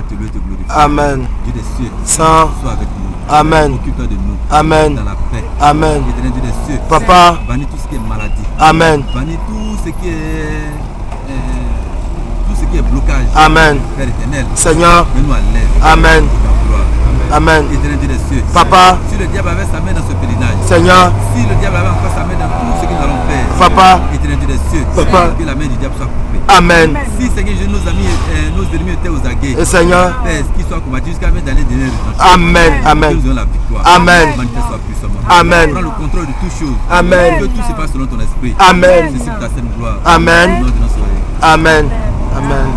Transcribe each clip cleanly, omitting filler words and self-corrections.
à te louer et te glorifier. Amen. Dieu des cieux, Saint, sois avec nous. Amen. Occupe-toi de nous. Amen. Dans la paix. Amen. Éternel Dieu des cieux. Papa. Bannis tout ce qui est maladie. Amen. Bannis tout ce qui est blocage. Amen. Père éternel. Seigneur. Mets-nous à l'aise. Amen. Amen. Éternel Dieu des cieux. Papa. Si le diable avait sa main dans ce pèlerinage. Seigneur. Si le diable avait encore sa main dans tout ce que nous allons faire. Papa. Éternel Dieu des cieux. Papa. Que la main du diable soit coupée. Amen. Si Seigneur Jésus, nos ennemis étaient aux aguets. Et Seigneur. Père, qu'ils soient combattus jusqu'à mettre dans les derniers retranchements. Amen. Amen. Que nous ayons la victoire. Amen. Manifeste-toi puissamment. Amen. Prends le contrôle de toutes choses. Amen. Que tout se passe selon ton esprit. Amen. Ceci pour ta sainte gloire. Amen. Au nom de notre Seigneur. Amen. Amen.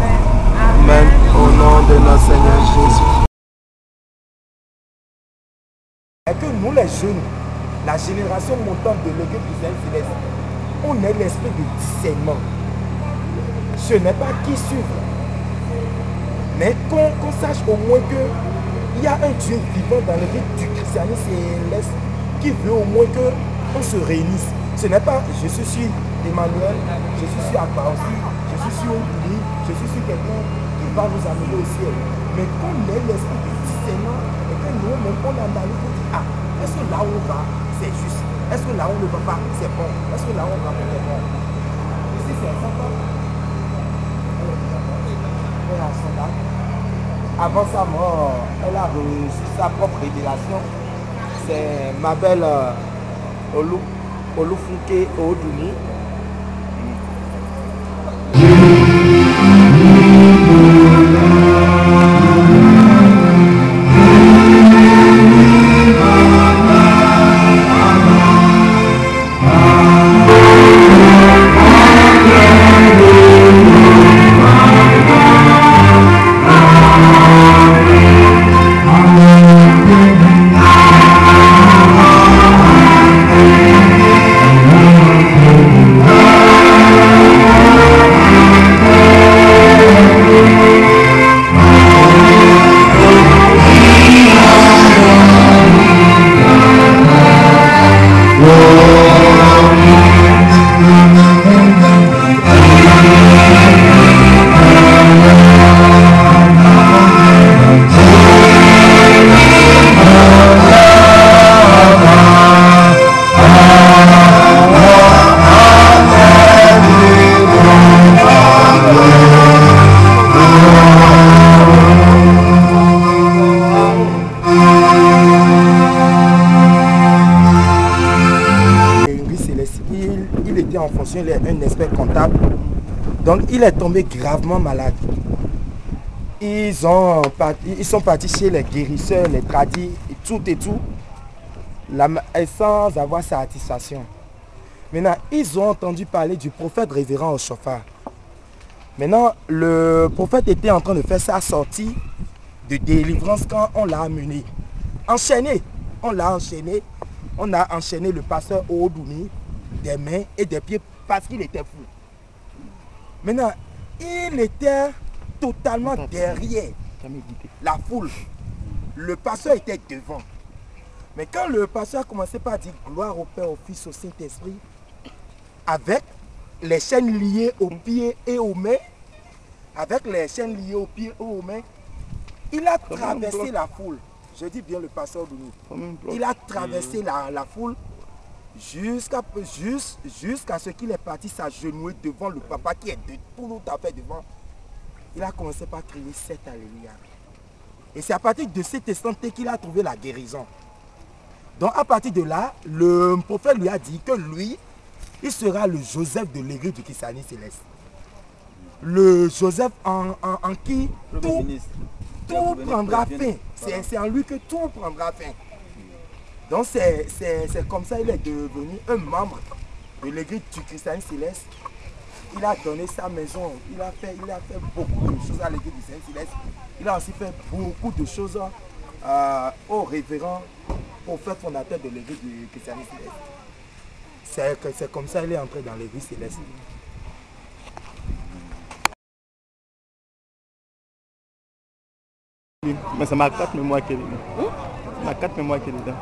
Amen. Au nom de notre Seigneur Jésus. Et que nous les jeunes, la génération montante de l'église du Saint-Céleste, on ait l'esprit de discernement. Ce n'est pas qui suivre, mais qu'on sache au moins qu'il y a un Dieu vivant dans l'église du christianisme céleste qui veut au moins qu'on se réunisse. Ce n'est pas je suis sur Emmanuel, je suis sur Akbaosi, je suis sur Ouli, je suis sur quelqu'un qui va nous amener au ciel. Mais qu'on ait l'esprit de discernement et que nous-mêmes on analyse pour dire ah, est-ce que là où on va, c'est juste? Est-ce que là où on ne va pas, c'est bon? Est-ce que là où on va, c'est bon? Ici c'est sympa. Avant sa mort, elle a reçu sa propre révélation. C'est ma belle Olufunke Oduni. Il est un expert comptable, donc il est tombé gravement malade. Ils sont partis chez les guérisseurs, les tradis, et tout, sans avoir satisfaction. Maintenant, ils ont entendu parler du prophète révérend au chauffard. Maintenant, le prophète était en train de faire sa sortie de délivrance quand on l'a amené. Enchaîné, on l'a enchaîné. On a enchaîné le pasteur Oudoumi des mains et des pieds parce qu'il était fou. Maintenant, il était totalement derrière la foule. Le pasteur était devant. Mais quand le pasteur a commencé par dire gloire au Père, au Fils, au Saint-Esprit, avec les chaînes liées aux pieds et aux mains, il a traversé la foule. Je dis bien le pasteur Douni. Il a traversé la foule jusqu'à ce qu'il est parti s'agenouiller devant le papa qui est tout à fait devant. Il a commencé par crier 7 Alléluia. Et c'est à partir de cet instant qu'il a trouvé la guérison. Donc à partir de là, le prophète lui a dit que lui, il sera le Joseph de l'église du christianisme céleste. Le Joseph en qui tout prendra fin. C'est en lui que tout prendra fin. Donc c'est comme ça qu'il est devenu un membre de l'église du christianisme céleste. Il a donné sa maison, il a fait beaucoup de choses à l'église du Saint Céleste. Il a aussi fait beaucoup de choses au révérend prophète fondateur de l'église du christianisme céleste. C'est comme ça qu'il est entré dans l'église céleste. Mais c'est ma carte mémoire qui est dedans. Ma carte mémoire qui est dedans.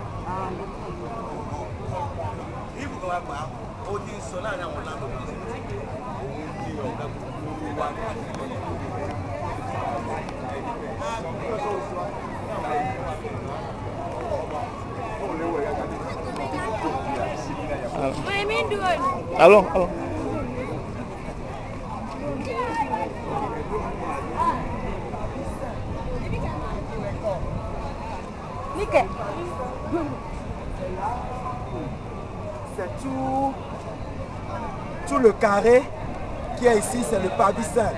Allons, allons. C'est tout le carré qui est ici, c'est le pavis saint.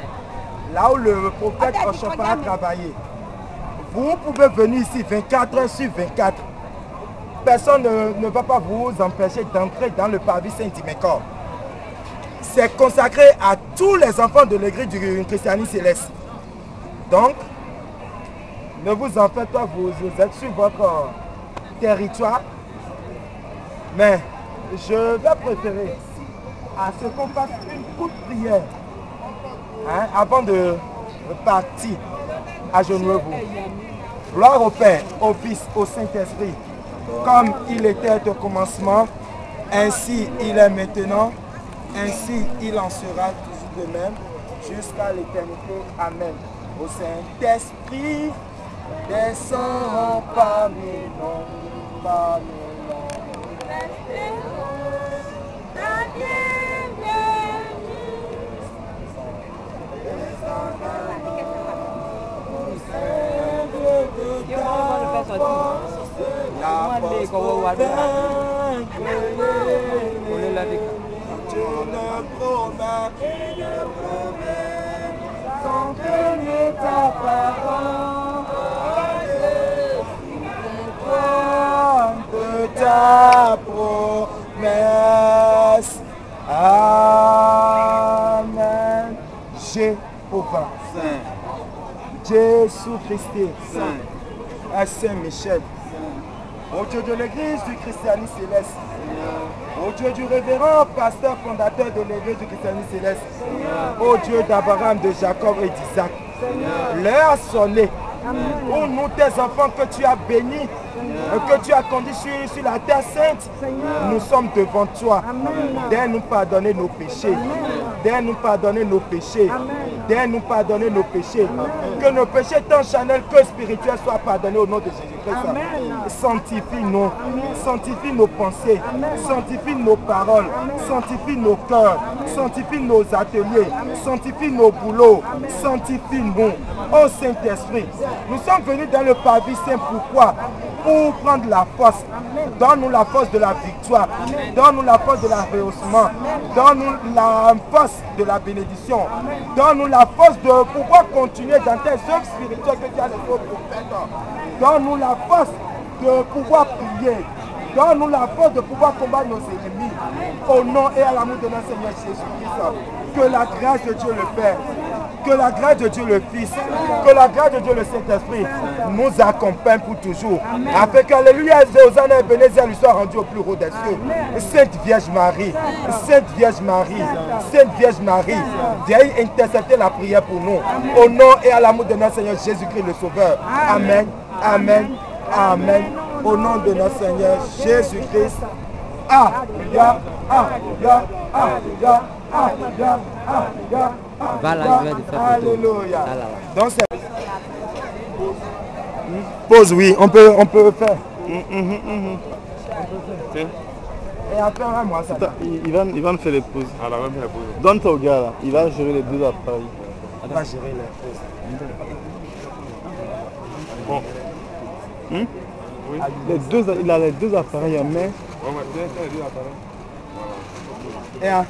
Là où le prophète Oshofar a travaillé. Vous pouvez venir ici 24 heures sur 24. Personne ne va pas vous empêcher d'entrer dans le pavis saint d'Imekor. C'est consacré à tous les enfants de l'église du christianisme céleste. Donc, ne vous en faites pas, vous êtes sur votre territoire. Mais je vais préférer à ce qu'on fasse une courte prière avant de partir. Agenouillez-vous. Gloire au Père, au Fils, au Saint-Esprit, comme il était au commencement, ainsi il est maintenant, ainsi il en sera toujours de même, jusqu'à l'éternité. Amen. Au Saint-Esprit, descend parmi nous, parmi nous. Ta promesse. Amen. Jéhovah Saint. Jésus-Christ Saint. À Saint-Michel. Au Dieu de l'église du christianisme céleste. Au Dieu du révérend pasteur fondateur de l'église du christianisme céleste. Au Dieu d'Abraham, de Jacob et d'Isaac. L'heure a sonné. Pour nous, tes enfants que tu as bénis, que tu as conduits sur la terre sainte, nous sommes devant toi. Daigne nous pardonner nos péchés. Daigne nous pardonner nos péchés. Daigne nous pardonner nos péchés. Que nos péchés tant charnels que spirituels soient pardonnés au nom de Jésus-Christ. Sanctifie-nous. Sanctifie nos pensées. Sanctifie nos paroles. Sanctifie nos cœurs. Sanctifie nos ateliers. Sanctifie nos boulots. Sanctifie-nous. Ô Saint-Esprit, nous sommes venus dans le pavis saint. Pourquoi? Pour prendre la force. Donne-nous la force de la victoire. Donne-nous la force de la rehaussement. Donne-nous la force de la bénédiction. Donne-nous la force de pouvoir continuer dans tes œuvres spirituelles que tu as laissées aux prophètes. Donne-nous la force de pouvoir prier. Donne-nous la force de pouvoir combattre nos ennemis. Au nom et à l'amour de notre Seigneur Jésus-Christ. Que la grâce de Dieu le Père, que la grâce de Dieu le Fils, que la grâce de Dieu le Saint-Esprit nous accompagne pour toujours. Afin qu'Alléluia, Hosanna et Bénézia lui soit rendu au plus haut des cieux. Sainte Vierge Marie, Sainte Vierge Marie, Sainte Vierge Marie, viens intercepter la prière pour nous. Au nom et à l'amour de notre Seigneur Jésus-Christ le Sauveur. Amen, Amen, Amen. Au nom de notre Seigneur Jésus-Christ. Alléluia, Alléluia, Alléluia, Alléluia, Alléluia. Alléluia. Donc c'est pause, oui, on peut faire. Et après moi ça. Il va me faire les pauses. Donne-toi au gars là, il va gérer les deux appareils. Il va gérer les pauses. Bon. Il a les deux appareils en main. Et un.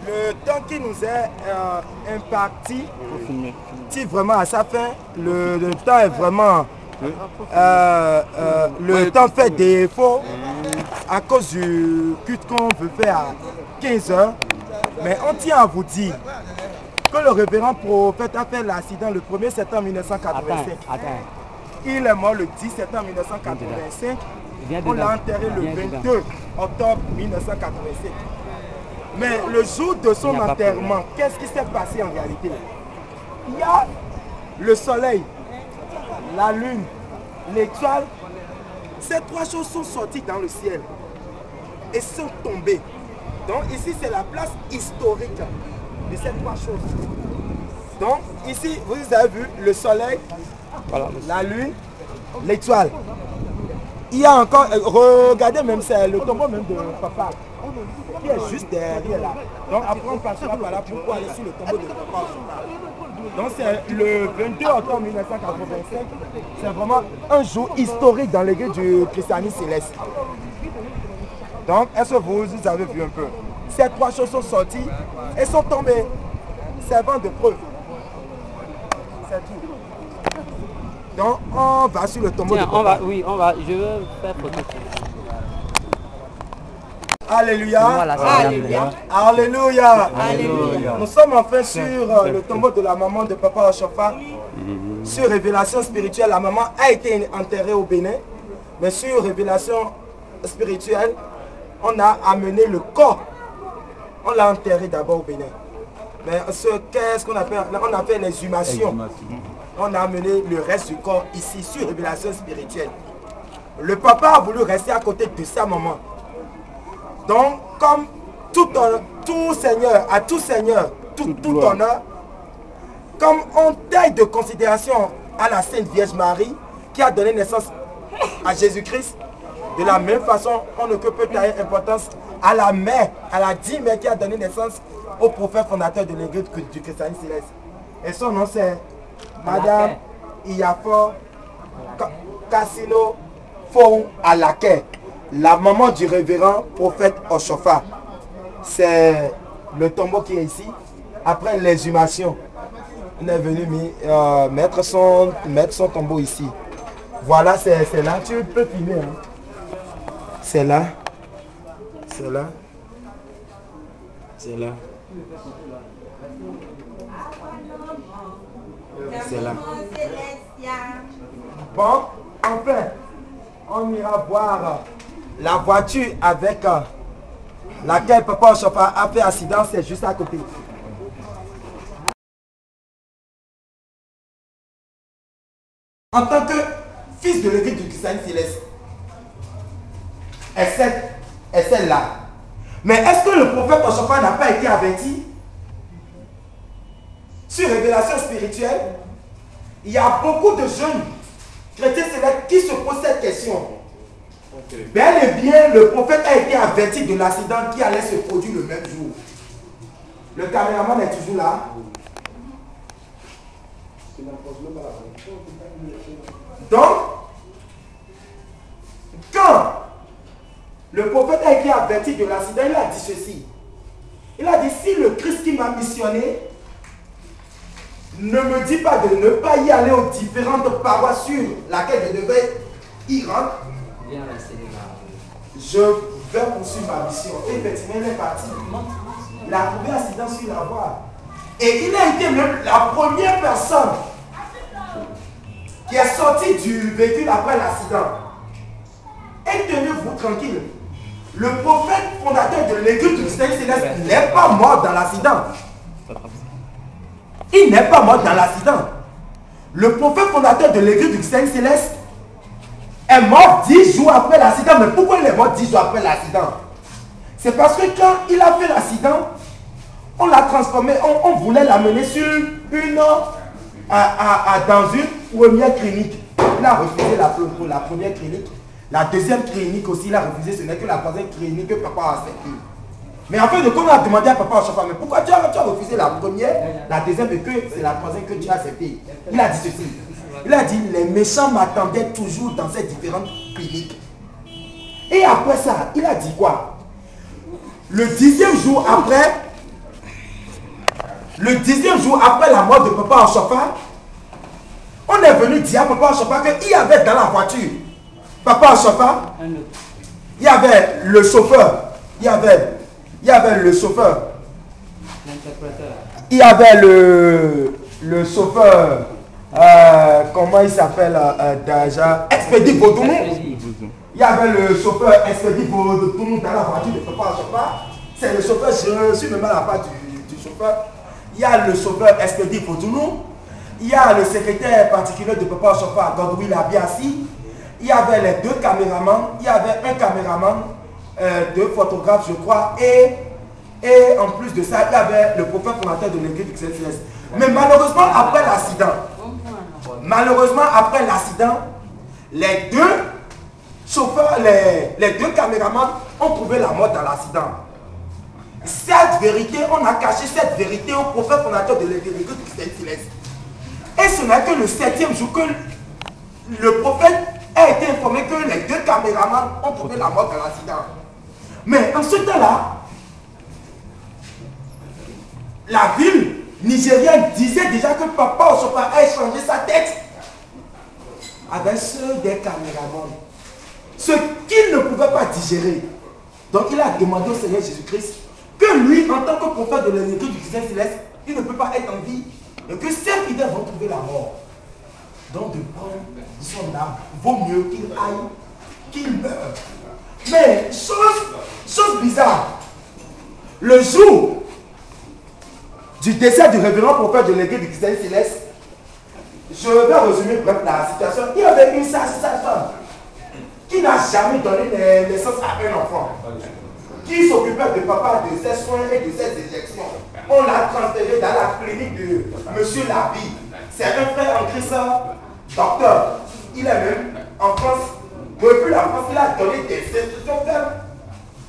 Le temps qui nous est imparti, vraiment à sa fin, le temps est vraiment le temps fait défaut à cause du culte qu'on veut faire à 15 h. Mais on tient à vous dire que le révérend prophète a fait l'accident le 1er septembre 1985. Il est mort le 10 septembre 1985. On l'a enterré le 22 octobre 1985. Mais le jour de son enterrement, qu'est-ce qui s'est passé en réalité? Il y a le soleil, la lune, l'étoile. Ces trois choses sont sorties dans le ciel et sont tombées. Donc ici, c'est la place historique de ces trois choses. Donc ici, vous avez vu le soleil, la lune, l'étoile. Il y a encore, regardez même, c'est le tombeau même de papa qui est juste derrière là. Donc après on passera par là pour aller sur le tombeau de papa. Donc c'est le 22 octobre 1985. C'est vraiment un jour historique dans l'église du christianisme céleste. Donc est-ce que vous avez vu un peu? Ces trois choses sont sorties et sont tombées, servant de preuve. C'est tout. Donc on va sur le tombeau de papa. On va, je veux faire photo. Alléluia. Alléluia. Alléluia. Alléluia. Nous sommes enfin sur le tombeau de la maman de papa Oshofa. Sur révélation spirituelle, la maman a été enterrée au Bénin. Mais sur révélation spirituelle, on a amené le corps. On l'a enterré d'abord au Bénin. Mais qu'est-ce qu'on appelle? On a fait l'exhumation. On a amené le reste du corps ici sur révélation spirituelle. Le papa a voulu rester à côté de sa maman. Donc, comme tout seigneur, à tout seigneur, tout honneur, comme on taille de considération à la Sainte Vierge Marie qui a donné naissance à Jésus-Christ, de la même façon, on ne peut tailler importance à la mère, à la dite mère qui a donné naissance au prophète fondateur de l'église du christianisme céleste. Et son nom c'est Madame Iyafor Cassino Fou Alake, la maman du révérend prophète Oshofa. C'est le tombeau qui est ici. Après l'exhumation, on est venu mettre son tombeau ici. Voilà, c'est là. Tu peux filmer. Hein. C'est là. C'est là. C'est là. C'est là. Bon, enfin, on ira voir la voiture avec laquelle papa Oshofa a fait accident, c'est juste à côté. En tant que fils de l'église du christianisme céleste, est celle-là. Mais est-ce que le prophète Oshofa n'a pas été averti? Sur révélation spirituelle, il y a beaucoup de jeunes chrétiens célestes qui se posent cette question. Bel et bien, le prophète a été averti de l'accident qui allait se produire le même jour. Le caméraman est toujours là. Donc, quand le prophète a été averti de l'accident, il a dit ceci. Il a dit, si le Christ qui m'a missionné ne me dit pas de ne pas y aller aux différentes paroisses sur laquelle je devais y rendre, je vais poursuivre ma mission. Et effectivement, il est parti. Il a trouvé un accident sur la voie. Et il a été même la première personne qui est sortie du véhicule après l'accident. Et tenez-vous tranquille, le prophète fondateur de l'église du christianisme céleste n'est pas mort dans l'accident. Il n'est pas mort dans l'accident. Le prophète fondateur de l'église du christianisme céleste est mort 10 jours après l'accident. Mais pourquoi il est mort 10 jours après l'accident? C'est parce que quand il a fait l'accident, on l'a transformé, on voulait l'amener sur dans une première clinique. Il a refusé la première clinique. La deuxième clinique aussi, il a refusé. Ce n'est que la troisième clinique que papa a accepté. Mais en fait, on a demandé à papa Oshofa, mais pourquoi tu as refusé la première, la deuxième et que c'est la troisième que tu as accepté? Il a dit ceci. Il a dit, les méchants m'attendaient toujours dans ces différentes cliniques. Et après ça, il a dit quoi? Le 10e jour après la mort de papa Oshofa, On est venu dire à Papa Chofa qu'il y avait dans la voiture, Papa Chofa, il y avait le chauffeur, il y avait le chauffeur, il y avait le chauffeur, comment il s'appelle déjà, Expédie Baudounou. Il y avait le chauffeur Expédie Baudounou dans la voiture de Papa Chofa. C'est le chauffeur, je suis même à la part du chauffeur. Il y a le chauffeur Expédie Baudounou. Il y a le secrétaire particulier de Papa Chofa, Godwin Labiassi. Il y avait les deux caméramans. Il y avait un caméraman, deux photographes, je crois. Et en plus de ça, il y avait le prophète fondateur de l'église du Céleste. Mais malheureusement, après l'accident, les deux chauffeurs, les deux caméramans ont trouvé la mort dans l'accident. Cette vérité, on a caché cette vérité au prophète fondateur de l'église du Céleste. Et ce n'est que le 7e jour que le prophète a été informé que les deux caméramans ont trouvé la mort dans l'accident. Mais en ce temps-là, la ville nigérienne disait déjà que Papa Chofa a échangé sa tête avec ceux des caméramans. Ce qu'il ne pouvait pas digérer. Donc il a demandé au Seigneur Jésus-Christ que lui, en tant que prophète de l'église du Christ céleste, il ne peut pas être en vie. Et que ces fidèles vont trouver la mort. Donc de prendre son âme, vaut mieux qu'il aille, qu'il meure. Mais, chose bizarre, le jour du décès du révérend prophète de l'église du Christ céleste, je vais résumer bref la situation. Il y avait une sage-femme qui n'a jamais donné naissance à un enfant, qui s'occupait de papa, de ses soins et de ses injections. On l'a transféré dans la clinique de M. Labi. C'est un frère en Christ, docteur. Il est même en France. Depuis la France, il a donné des instructions fermes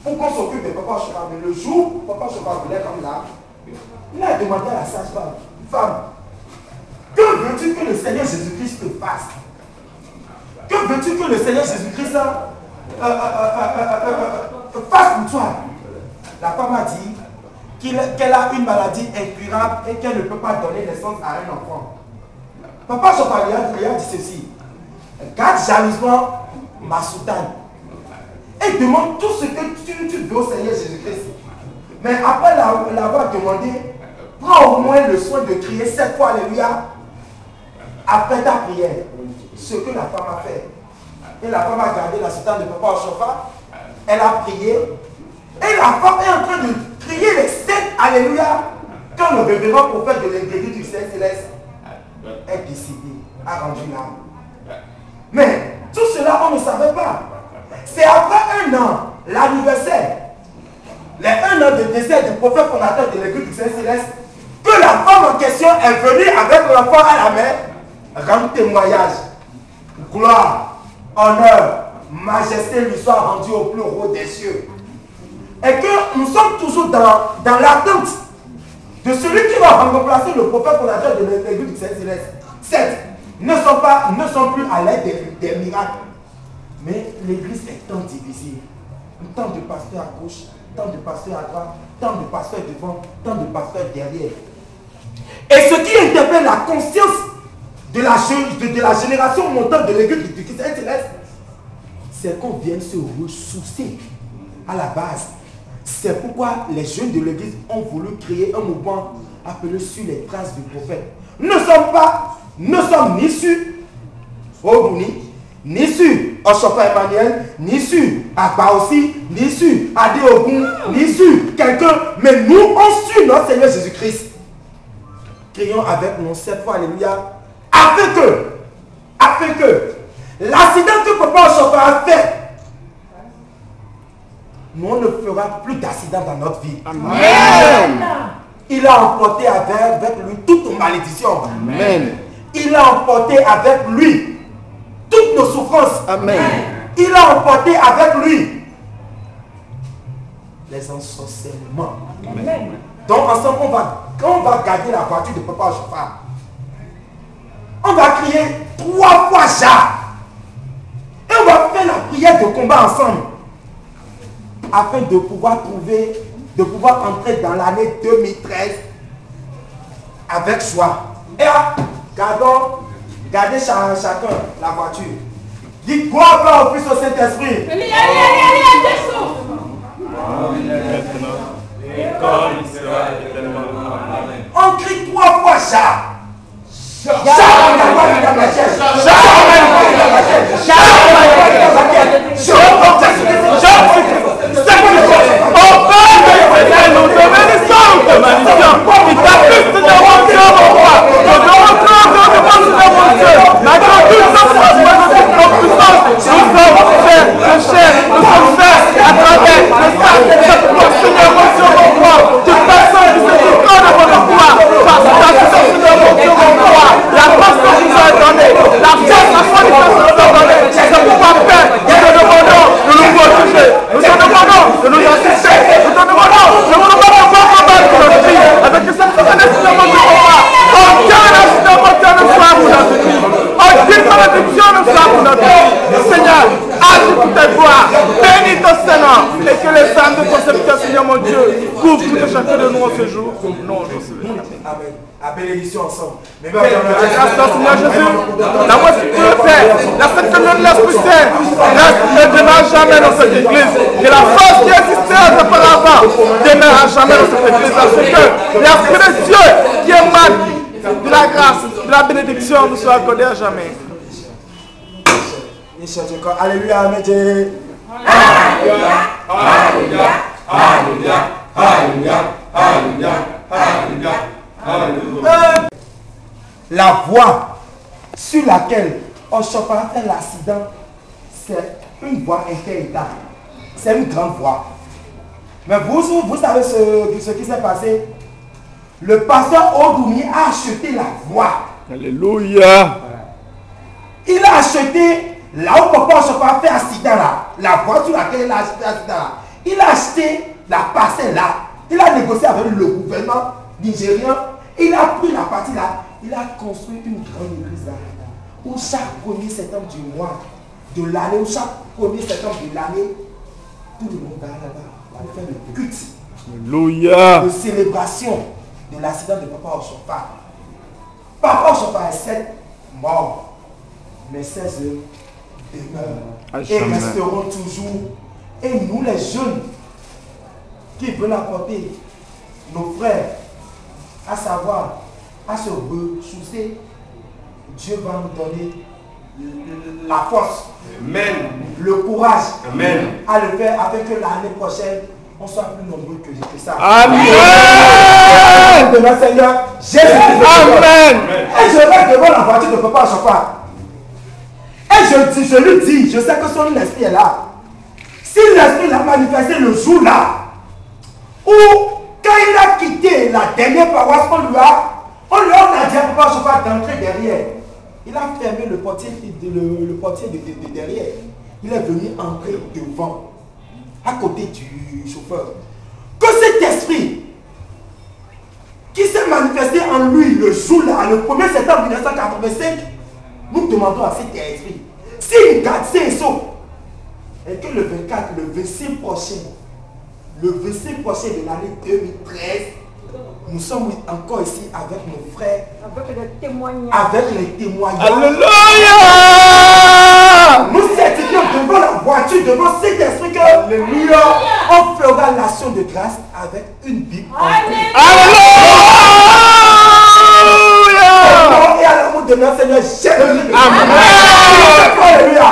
pour qu'on s'occupe de Papa Chofa. Mais le jour où Papa Chofa voulait comme là, il a demandé à la sage-femme, femme, que veux-tu que le Seigneur Jésus-Christ te fasse? Que veux-tu que le Seigneur Jésus-Christ fasse pour toi? La femme a dit qu'elle a une maladie incurable et qu'elle ne peut pas donner naissance à un enfant. Papa Chofa lui a dit ceci: garde jalousement ma soutane et demande tout ce que tu veux au Seigneur Jésus-Christ. Mais après l'avoir demandé, prends au moins le soin de crier 7 fois Alléluia après ta prière. Ce que la femme a fait. Et la femme a gardé la soutane de Papa Chofa. Elle a prié. Et la femme est en train de crier les 7 Alléluia quand le révérend prophète de l'église du Saint-Céleste est décédé, a rendu l'âme. Mais tout cela, on ne savait pas. C'est après 1 an, l'anniversaire, les 1 an de décès du prophète fondateur de l'église du Saint-Céleste, que la femme en question est venue avec l'enfant à la main, rendre témoignage. Gloire, honneur, majesté lui soit rendue au plus haut des cieux. Et que nous sommes toujours dans l'attente de celui qui va remplacer le prophète fondateur de l'église du Saint-Céleste. Certes, ne sont plus à l'aide des miracles. Mais l'église est tant divisée. Tant de pasteurs à gauche, tant de pasteurs à droite, tant de pasteurs devant, tant de pasteurs derrière. Et ce qui interpelle la conscience de la génération montante de l'église du Christ céleste, c'est qu'on vienne se ressourcer à la base. C'est pourquoi les jeunes de l'église ont voulu créer un mouvement appelé Sur les traces du prophète. Nous ne sommes ni sur Obouni, ni sur Oshofa Emmanuel, ni sur Agbaossi, ni sur Adéogun, ni sur quelqu'un, mais nous on suit notre Seigneur Jésus-Christ. Crions avec nous 7 fois Alléluia, afin que l'accident que Papa Oshofa a fait, nous on ne fera plus d'accident dans notre vie. Amen. Il a emporté avec lui toutes nos malédictions. Amen. Il a emporté avec lui toutes nos souffrances. Amen. Il a emporté avec lui les ensorcellements. Amen. Donc ensemble, on va garder la voiture de Papa Chofa. On va crier 3 fois Ja. Et on va faire la prière de combat ensemble. Afin de pouvoir entrer dans l'année 2013 avec joie. Et gardons Gardez chacun la voiture. Dites gloire au Fils au Saint-Esprit. On crie 3 fois Jacques. Et que les âmes de ton serviteur, Seigneur mon Dieu, couvrent tout et chacun de nous en ce jour. Non, je sais. Amen. À bénédiction ensemble. Mais grâce à Seigneur Jésus, la voix que tu peux faire, la sainte communion de l'Esprit Saint, reste et demeure jamais dans cette église. Que la force qui existait auparavant demeure à jamais dans cette église. Parce que l'Esprit de Dieu qui émane de la grâce, de la bénédiction nous soit accordé à jamais. Alléluia, Amen. Alléluia, Alléluia, Alléluia, Alléluia, Alléluia, Alléluia, Alléluia. La voie sur laquelle Oshofa a fait l'accident, c'est une voie interétat. C'est une grande voie. Mais vous savez ce qui s'est passé? Le pasteur Odoumi a acheté la voie. Alléluia. Il a acheté là où Papa Oshofa a fait accident là. La voie sur laquelle il a acheté accident là. Il a acheté la parcelle là. Il a négocié avec le gouvernement nigérien. Il a pris la partie là. Il a construit une grande église là. Où chaque 1er septembre du mois de l'année, où chaque 1er septembre de l'année, tout le monde va là-bas pour faire le culte. Alléluia. De célébration de l'accident de Papa Oshofa. Papa Oshofa est 7 morts, mais 16 demeurent et resteront toujours. Et nous les jeunes qui veulent apporter nos frères, à savoir, à se ressourcer, Dieu va nous donner la force, Amen, le courage, Amen, à le faire afin que l'année prochaine, on soit plus nombreux que ça. Amen. De notre Seigneur Jésus. Amen. Et je vais devant la voiture de Papa à chaque fois. Et je lui dis, je sais que son esprit est là. Si l'esprit l'a manifesté le jour là, où quand il a quitté la dernière paroisse, on lui a dit à Papa à chaque fois d'entrer derrière. Il a fermé le portier de derrière. Il est venu entrer devant, à côté du chauffeur. Que cet esprit qui s'est manifesté en lui le jour là, le 1er septembre 1985, nous demandons à cet esprit, s'il garde ses sauts, et que le 24, le 25 prochain de l'année 2013, nous sommes encore ici avec nos frères, avec les témoignages. Alléluia. Nous certifions devant la voiture, devant cet esprit que Alléluia, on fera l'action de grâce avec une Bible. Alléluia. Et à l'amour de notre Seigneur Jésus. Amen. Alléluia.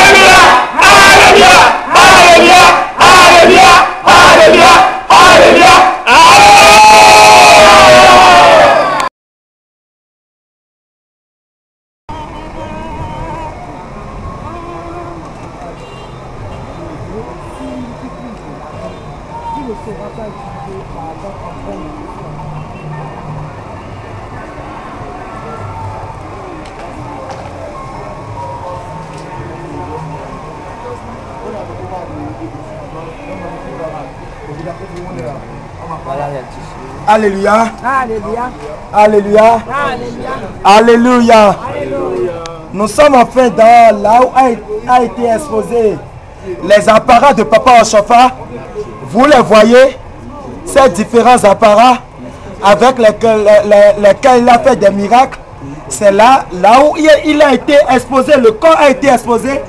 Alléluia. Alléluia. Alléluia. Alléluia. Alléluia. Alléluia. Alléluia. Alléluia. Alléluia. Alléluia. Nous sommes enfin dans là où a été exposé les apparats de Papa Oshofa. Vous les voyez, ces différents apparats avec lesquels il a fait des miracles. C'est là où il a été exposé, le corps a été exposé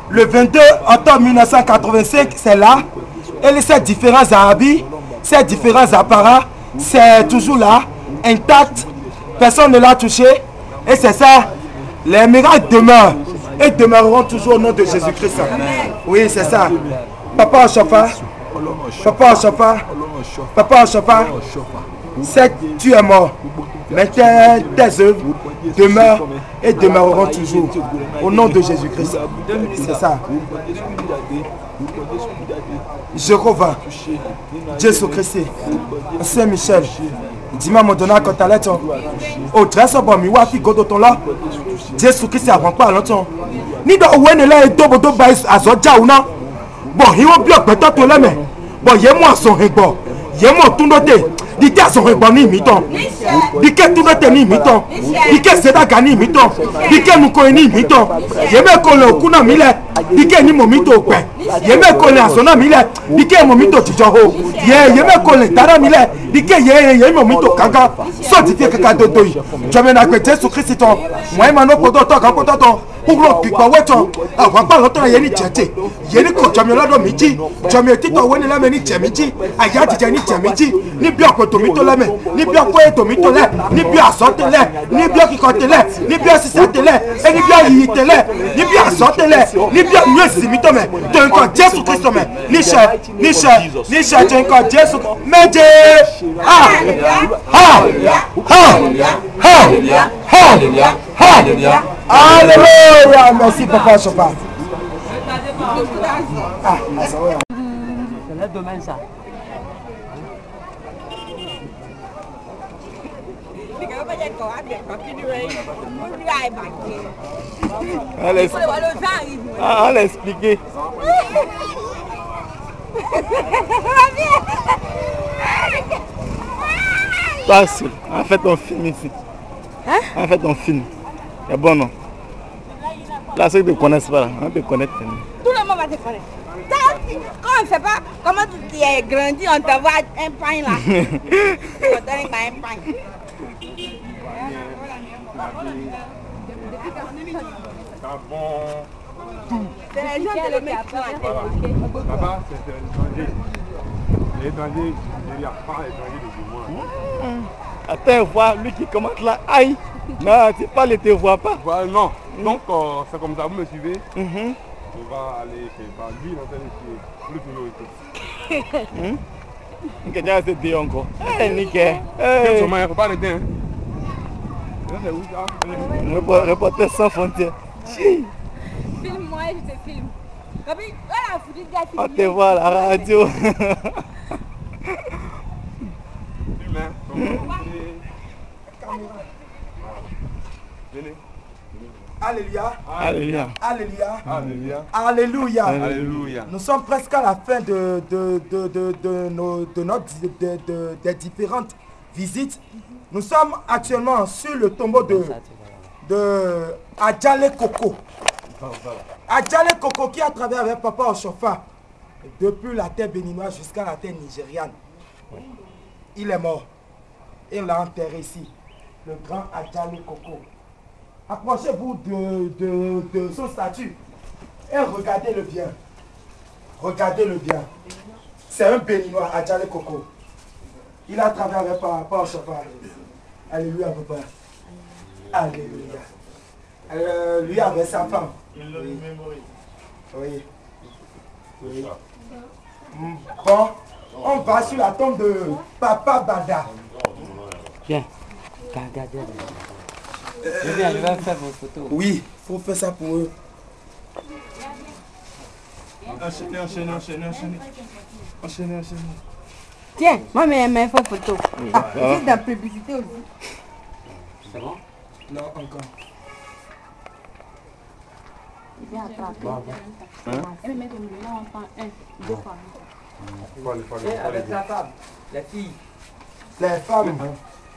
le 22 octobre 1985, c'est là. Et ces différents habits, ces différents apparats, c'est toujours là, intact. Personne ne l'a touché. Et c'est ça, les miracles demeurent et demeureront toujours au nom de Jésus-Christ. Oui, c'est ça. Papa Ochofa, Papa Ochofa, Papa Ochofa, c'est tu es mort. Mais tes œuvres demeurent et demeureront toujours au nom de Jésus-Christ. C'est ça. Jéhovah, Jésus-Christ, Saint-Michel, dis-moi mon donneur quand t'allais ton. Au dresse au bon miwa fi godo ton là. Jésus-Christ avant pas longtemps. Ni do ouene là et dobo ba azoja una. Bon, il va bien peut-être to là mais. Bon, yemo son hebo. Yemo tunote. Dike son hebo ni miton. Dike tunote ni miton. Dike seda gani miton. Dike nuko ni miton. Yeme ko le okuna mile. Dike ni momito pe. Yeme ko le asona mile. Dike momito tijoho. Yeme ko le tara mile. Dike ye momito kanga. So dike kaka dodoi. Jamena kwe Jésus Christ ton. Moi mano kodo to kan kodo to. Pour le weton, avant pas longtemps, il y a une tchété. Il y a une côte, tu as mis là dans midi. Tu as mis tout au la main, ni tchémidi. Aïe, tu ni tchémidi. Ni bien quoi, tomito la main. Ni bien quoi, tomito là. Ni bien sorte là. Ni bien qui compte là. Ni bien si c'est là. Et ni bien y était là. Ni bien sorte là. Ni bien mieux si mito mais. Tu as encore Jésus Christ mais. Ni cher, tu as encore Jésus. Mais Dieu. Alléluia, merci Papa Ochofa. C'est le domaine ça. On l'a expliqué. Pas sûr. En fait, on filme ici. En fait, on filme. C'est bon, non? Là, ceux qui ne connaissent pas, on peut connaître. Tout le monde va te connaître. Quand on ne sait pas comment tu es grandi, on t'envoie un pain là. On te donne un pain. C'est les gens qui le mettent dans la tête. Là-bas, c'est l'étranger. L'étranger, il n'y a pas l'étranger de moi. Attends, voir lui qui commente là. Aïe! Non, tu parles, tu ne vois pas. Voilà, non. Donc, c'est comme ça, vous me suivez. On va aller chez lui, on va aller chez lui. Quelqu'un s'est dit encore. Eh, nickel. Il ne faut pas arrêter. Hein. Reporter sans frontières. Filme-moi et je te filme. On te voit à la radio. Alléluia. Alléluia. Alléluia. Alléluia. Alléluia. Alléluia. Nous sommes presque à la fin des différentes visites. Nous sommes actuellement sur le tombeau de Adjale Koko. Adjale Koko qui a travaillé avec Papa Ochofa depuis la terre béninoise jusqu'à la terre nigériane. Il est mort. Et on l'a enterré ici. Le grand Adjale Koko. Approchez-vous de son statut et regardez-le bien. Regardez-le bien. C'est un béninois, Adjale Koko. Il a travaillé avec Papa Ochofa. Alléluia, papa. Alléluia. Lui avec sa femme. Oui. Oui. Bon, on va sur la tombe de Papa Bada. Viens, regardez. Je vais faire vos photos. Oui, il faut faire ça pour eux. Enchaînez. Tiens, moi, mais faut photo. Ah, c'est de la publicité aussi. C'est bon? Non, encore. Il vient attraper. Mais mettre au milieu, on prend un, deux fois. Et avec la femme, la fille. Les femmes.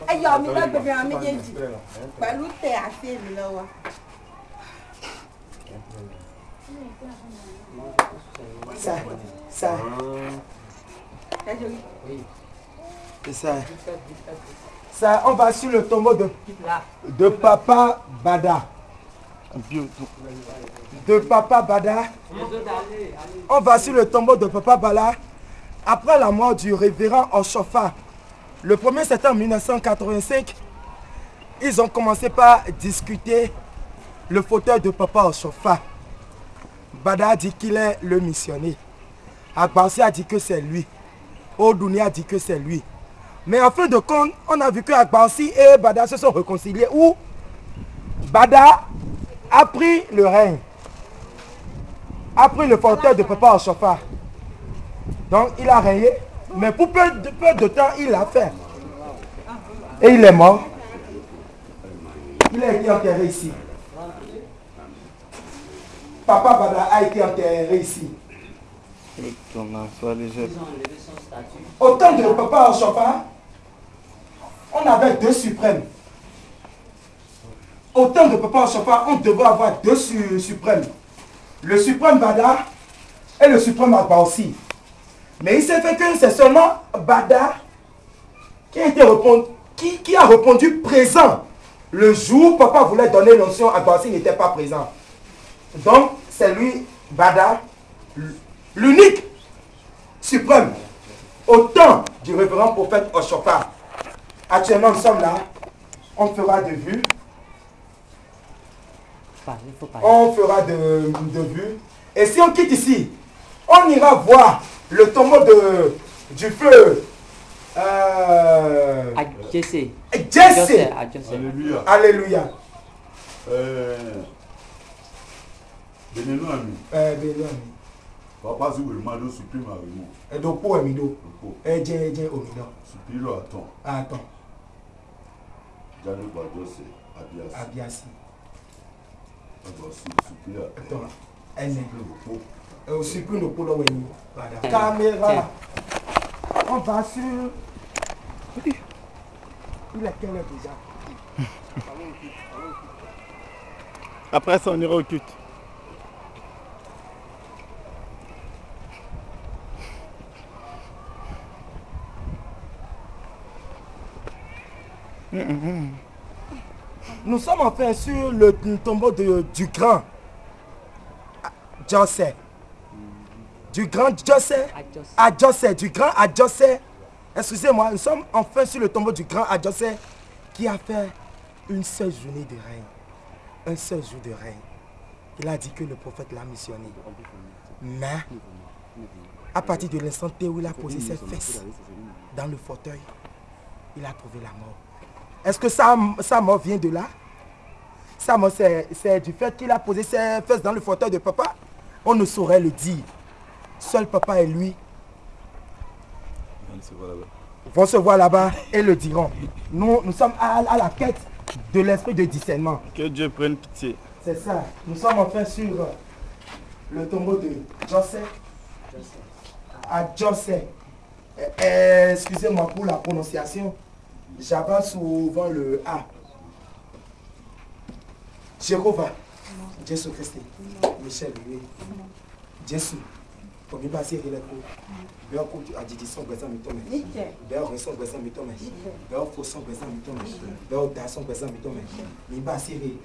Aïe, on m'a bébé à midi. Balou, t'es assez là. Ça. C'est joli. Oui. Ça, on va sur le tombeau de Papa Bada. De Papa Bada. On va sur le tombeau de Papa Bada. Après la mort du révérend Oshofa, le 1er septembre 1985, ils ont commencé par discuter le fauteuil de Papa Oshofa. Bada a dit qu'il est le missionnaire. Agbarsi a dit que c'est lui. Odouni a dit que c'est lui. Mais en fin de compte, on a vu que Agbarsi et Bada se sont réconciliés où Bada a pris le règne. A pris le fauteuil de Papa Oshofa. Donc il a régné. Mais pour peu de temps, il l'a fait. Et il est mort. Il a été enterré ici. Papa Bada a été enterré ici. Au temps de Papa Oshofa, on avait 2 suprêmes. Au temps de Papa Oshofa, on devait avoir 2 suprêmes. Le suprême Bada et le suprême Agbarsi. Mais il s'est fait que c'est seulement Bada qui a répondu présent. Le jour où Papa voulait donner l'onction, Agbarsi n'était pas présent. Donc, c'est lui, Bada, l'unique suprême au temps du révérend prophète Oshofa. Actuellement, nous sommes là. On fera de vue. On fera de vue. Et si on quitte ici, on ira voir le tombeau du feu. Jesse. Alléluia. Alléluia. Benelo ami. Benelo ami. Papa Zoubre Mado supprime à Remo. Et donc pour Emido. Et j'ai Omido. Supiro attends. Attends. Jalo Badose Abiasi. Abiasi. Supiro attends. Elle est. Supprime le polo Weni. Caméra. On va sur. Il est quelle heure déjà? Après ça, on ira au culte. Nous sommes enfin sur le tombeau du grand José. Du grand José. Adjosé. Du grand Adjosé. Excusez-moi, nous sommes enfin sur le tombeau du grand Adjosé qui a fait une seule journée de règne. Un seul jour de règne. Il a dit que le prophète l'a missionné. Mais, à partir de l'instant où il a posé ses fesses dans le fauteuil, il a trouvé la mort. Est-ce que sa mort vient de là? Sa mort, c'est du fait qu'il a posé ses fesses dans le fauteuil de Papa? On ne saurait le dire. Seul Papa et lui vont se voir là-bas et le diront. Nous sommes à la quête de l'esprit de discernement. Que Dieu prenne pitié. C'est ça. Nous sommes enfin sur le tombeau de José. À José. Excusez-moi pour la prononciation. J'avance souvent le A. Jéhovah. Jésus Christ. Michel, oui. Jésus. Pour me passer les coups. Béo coup a dit son présent mi tombe. Béo son présent mi tombe. Béo faux son présent mi tombe. Béo da son présent mi tombe. Mi passer les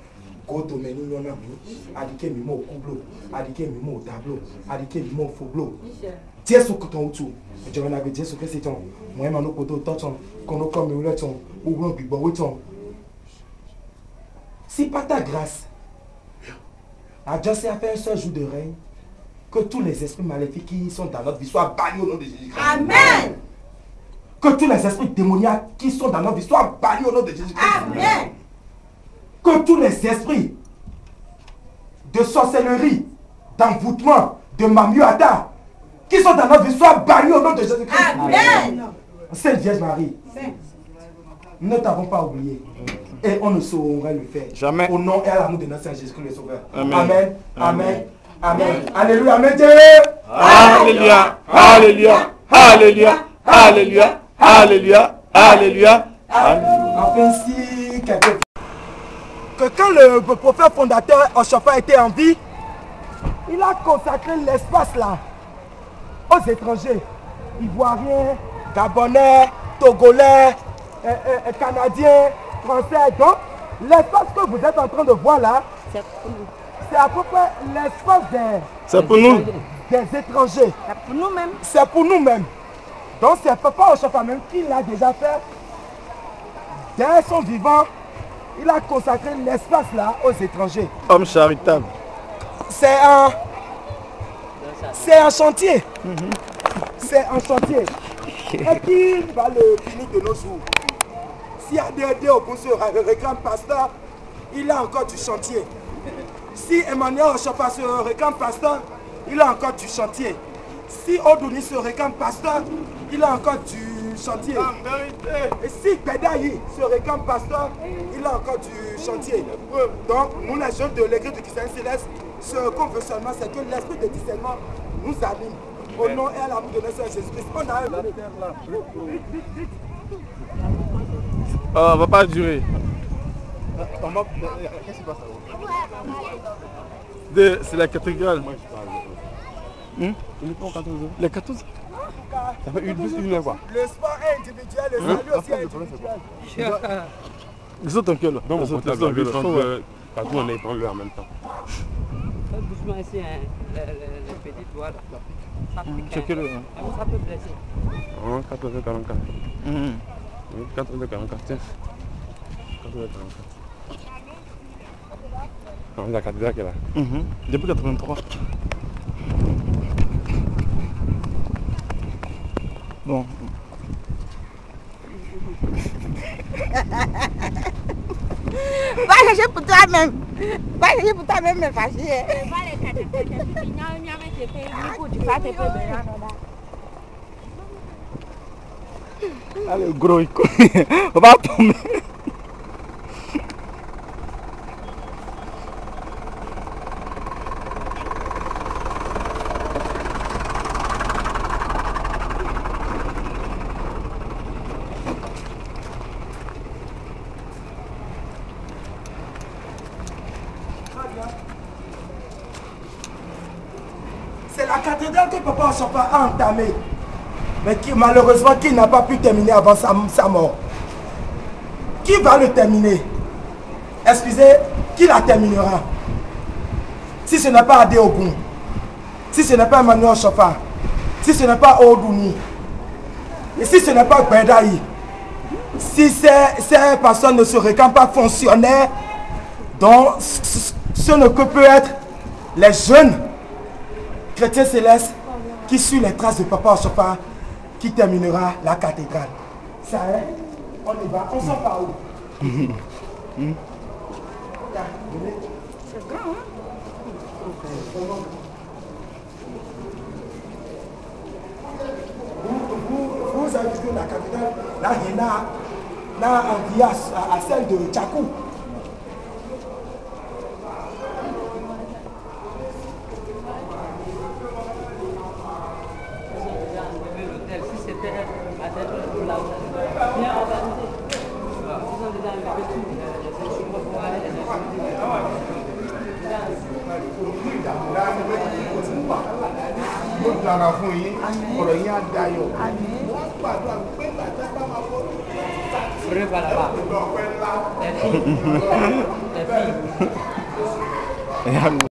goto menu non ami. Adike mi mo kublo. Adike mi mo tableau. Adike mi mo foblo. Jésus coton tout. Je vais n'aller Jésus Christ ton. Moi mano koto toton. Kono comme mi ton. Ou blanc bi bon ton. Si pas ta grâce. Adjosé a fait un seul jour de règne. Que tous les esprits maléfiques qui sont dans notre vie soient bannis au nom de Jésus-Christ. Amen. Que tous les esprits démoniaques qui sont dans notre vie soient bannis au nom de Jésus-Christ. Amen. Que tous les esprits de sorcellerie, d'envoûtement, de mamiouata qui sont dans notre vie soient bannis au nom de Jésus-Christ. Amen. Sainte Vierge Marie, nous ne t'avons pas oublié. Et on ne saurait le faire. Jamais. Au nom et à l'amour de notre Seigneur Jésus-Christ le Sauveur. Amen. Amen. Amen. Amen. Alléluia. Amen. Alléluia. Alléluia. Alléluia. Alléluia. Alléluia. Alléluia. Enfin, si quelqu'un... Que quand le prophète fondateur Oshofa était en vie, il a consacré l'espace là aux étrangers, Ivoiriens, Gabonais, Togolais, Canadiens, Français. Donc, l'espace que vous êtes en train de voir là, c'est à peu près l'espace C'est pour nous. Des étrangers. C'est pour nous-mêmes. C'est pour nous-mêmes. Donc c'est Papa Oshofa même qui l'a déjà fait. Dès son vivant, il a consacré l'espace là aux étrangers. Homme charitable. C'est un chantier. C'est un chantier. Et qui va le finir de nos jours? Si ADD au se réclame pasteur, il a encore du chantier. Si Emmanuel Oshofa se réclame pasteur, il a encore du chantier. Si Odouni se réclame pasteur, il a encore du chantier. Et si Bedaï se réclame pasteur, il a encore du chantier. Donc, nous les jeunes de l'église du Christianisme Céleste, ce qu'on veut seulement, c'est que l'esprit de discernement nous anime. Au nom et à l'amour de notre Seigneur Jésus-Christ. On a un On va pas durer. Qu'est-ce qui passe C'est la cathédrale. Les 14. Ça fait une heure quoi. Le sport est individuel, le salut aussi est individuel. Les autres en quelle heure? Donc on peut partout on est prendre l'heure en même temps. Doucement ici, les petites doigts là. C'est quelle heure? Ça peut blesser. 4h44. 4h44, tiens. 4h44. On a la cathédrale qui est là. Depuis 83. Bon. Va chercher pour toi-même. Va chercher pour toi-même, mais fâché. Allez, gros, on va tomber. C'est la cathédrale que Papa Oshofa a entamée, mais qui malheureusement qui n'a pas pu terminer avant sa mort. Qui va le terminer? Excusez, qui la terminera? Si ce n'est pas Adé Ogun, si ce n'est pas Emmanuel Oshofa, si ce n'est pas Odouni, et si ce n'est pas Bedaï, si ces personnes ne se réclament pas fonctionnaires, donc ce ne peut être les jeunes chrétiens célestes qui suivent les traces de Papa Oshofa qui terminera la cathédrale. Ça est, on y va, on sort par où? C'est grand, hein? Vous avez vu la cathédrale, là il y en a envié à celle de Tchakou. Si c'était à tête de là, bien organisé. Ils ont déjà enlevé tout. Les filles.